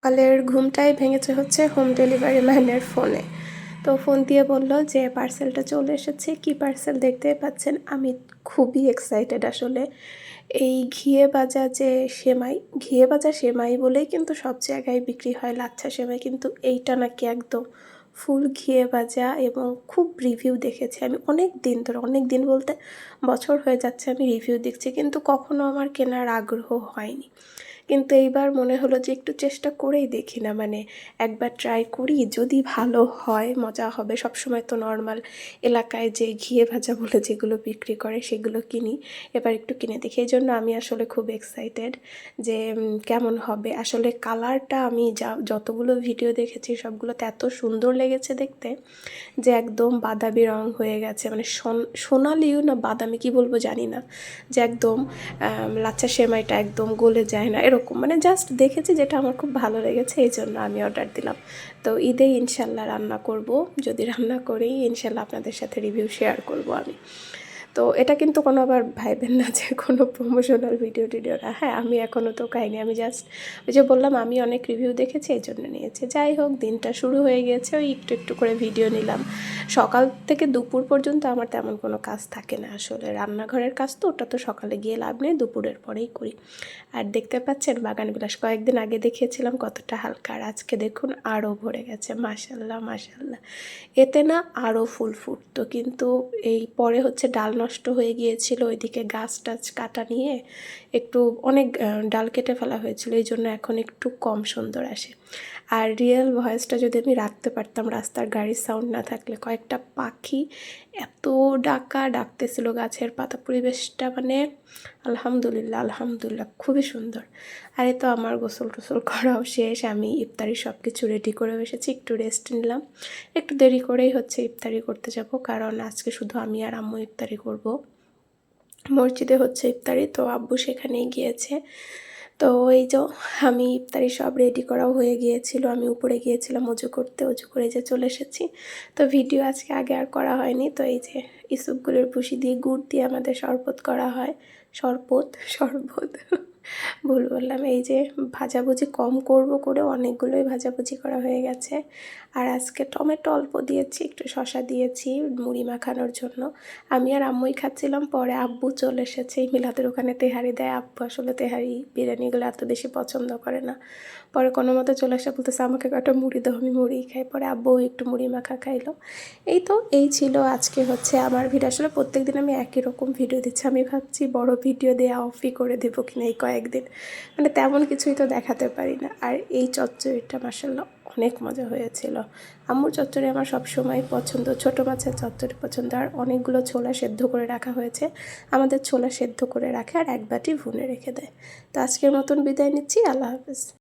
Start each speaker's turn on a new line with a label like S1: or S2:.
S1: সকালের ঘুমটাই ভেঙেছে হচ্ছে হোম ডেলিভারি ম্যানের ফোনে। তো ফোন দিয়ে বলল যে পার্সেলটা চলে এসেছে। কি পার্সেল দেখতেই পাচ্ছেন। আমি খুবই এক্সাইটেড আসলে। এই ঘিয়ে ভাজা সেমাই বলেই কিন্তু সব জায়গায় বিক্রি হয় লাচ্ছা সেমাই, কিন্তু এইটা নাকি একদম ফুল ঘিয়ে ভাজা এবং খুব রিভিউ দেখেছি আমি অনেক দিন ধরে, অনেক দিন বলতে বছর হয়ে যাচ্ছে আমি রিভিউ দেখছি, কিন্তু কখনো আমার কেনার আগ্রহ হয়নি। কিন্তু এইবার মনে হলো যে একটু চেষ্টা করেই দেখি না, মানে একবার ট্রাই করি, যদি ভালো হয় মজা হবে। সবসময় তো নর্মাল এলাকায় যে ঘিয়ে ভাজা বলে যেগুলো বিক্রি করে সেগুলো কিনি, এবার একটু কিনে দেখি। এই জন্য আমি আসলে খুব এক্সাইটেড যে কেমন হবে। আসলে কালারটা আমি যতগুলো ভিডিও দেখেছি সবগুলোতে এত সুন্দর লেগেছে দেখতে, যে একদম বাদামি রং হয়ে গেছে, মানে সোনালিও না বাদামি কি বলবো জানি না, যে একদম লাচ্ছা সেমাইটা একদম গলে যায় না এরকম, মানে জাস্ট দেখেছি যেটা আমার খুব ভালো লেগেছে, এই জন্য আমি অর্ডার দিলাম। তো ঈদেই ইনশাল্লাহ রান্না করব, যদি রান্না করি ইনশাল্লাহ আপনাদের সাথে রিভিউ শেয়ার করব আমি। তো এটা কিন্তু কোনো আবার ভাইবেন না যে কোনো প্রমোশনাল ভিডিও না। হ্যাঁ, আমি এখনও তো খাইনি, আমি জাস্ট ওই যে বললাম আমি অনেক রিভিউ দেখেছি এই জন্য নিয়েছি। যাই হোক, দিনটা শুরু হয়ে গিয়েছে, ওই একটু একটু করে ভিডিও নিলাম। সকাল থেকে দুপুর পর্যন্ত আমার তেমন কোনো কাজ থাকে না আসলে, রান্নাঘরের কাজ তো ওটা তো সকালে গিয়ে লাভ নেই, দুপুরের পরেই করি। আর দেখতে পাচ্ছেন বাগান বিলাস কয়েকদিন আগে দেখিয়েছিলাম কতটা হালকা, আর আজকে দেখুন আরও ভরে গেছে। মাশাল্লাহ মাশাল্লাহ, এতে না আরও ফুল ফুটতো, কিন্তু এই পরে হচ্ছে ডাল নষ্ট হয়ে গিয়েছিল, ওইদিকে গাছ টাছ কাটা নিয়ে একটু অনেক ডাল কেটে ফেলা হয়েছিল, এই জন্য এখন একটু কম সুন্দর আসে। আর রিয়েল ভয়েসটা যদি আমি রাখতে পারতাম রাস্তার গাড়ির সাউন্ড না থাকলে, কয়েকটা পাখি এত ডাকতেছিল গাছের পাতা, পরিবেশটা মানে আলহামদুলিল্লাহ আলহামদুলিল্লাহ খুবই সুন্দর। আর এই তো আমার গোসল টোসল করাও শেষ, আমি ইফতারি সব কিছু রেডি করে এসেছি, একটু রেস্ট নিলাম। একটু দেরি করেই হচ্ছে ইফতারি করতে যাব, কারণ আজকে শুধু আমি আর আম্মু ইফতারি করব। মসজিদে হচ্ছে ইফতারি, তো আব্বু সেখানেই গিয়েছে। তো এই যে আমি ইফতারি সব রেডি করাও হয়ে গিয়েছিল, আমি উপরে গিয়েছিলাম অজু করতে, অজু করে যে চলে এসেছি। তো ভিডিও আজকে আগে আর করা হয়নি। তো এই যে ইসুপগুলোর ভুসি দিয়ে গুড় দিয়ে আমাদের শরবত করা হয়, শরবত ভুল বললাম। এই যে ভাজাভুজি কম করব করে অনেকগুলোই ভাজাভুজি করা হয়ে গেছে। আর আজকে টমেটো অল্প দিয়েছি, একটু শসা দিয়েছি মুড়ি মাখানোর জন্য। আমি আর আম্মুই খাচ্ছিলাম, পরে আব্বু চলে এসেছে। এই মিলাদের ওখানে তেহারি দেয়, আব্বু আসলে তেহারি বিরিয়ানিগুলো এত বেশি পছন্দ করে না। পরে কোনো মতো চলে আসে, বলতেছে আমাকে কটা মুড়ি দাও, আমি মুড়িই খাই। পরে আব্বু একটু মুড়ি মাখা খাইলো। এই ছিল আজকে হচ্ছে আমার ভিডিও। আসলে প্রত্যেক দিন আমি একই রকম ভিডিও দিচ্ছি, আমি ভাবছি বড় ভিডিও দেওয়া অফই করে দেবো কিনা এই কয়েকদিন, মানে তেমন কিছুই তো দেখাতে পারি না। আর এই চচ্চড়িটা মাশাআল্লাহ অনেক মজা হয়েছিল। আম্মুর চচ্চড়ি আমার সব সময় পছন্দ, ছোটো মাছের চচ্চড়ি পছন্দ। আর অনেকগুলো ছোলা সেদ্ধ করে রাখা হয়েছে, আমাদের ছোলা সেদ্ধ করে রাখে আর এক বাটি ভুনে রেখে দেয়। তো আজকের মতন বিদায় নিচ্ছি, আল্লাহ হাফেজ।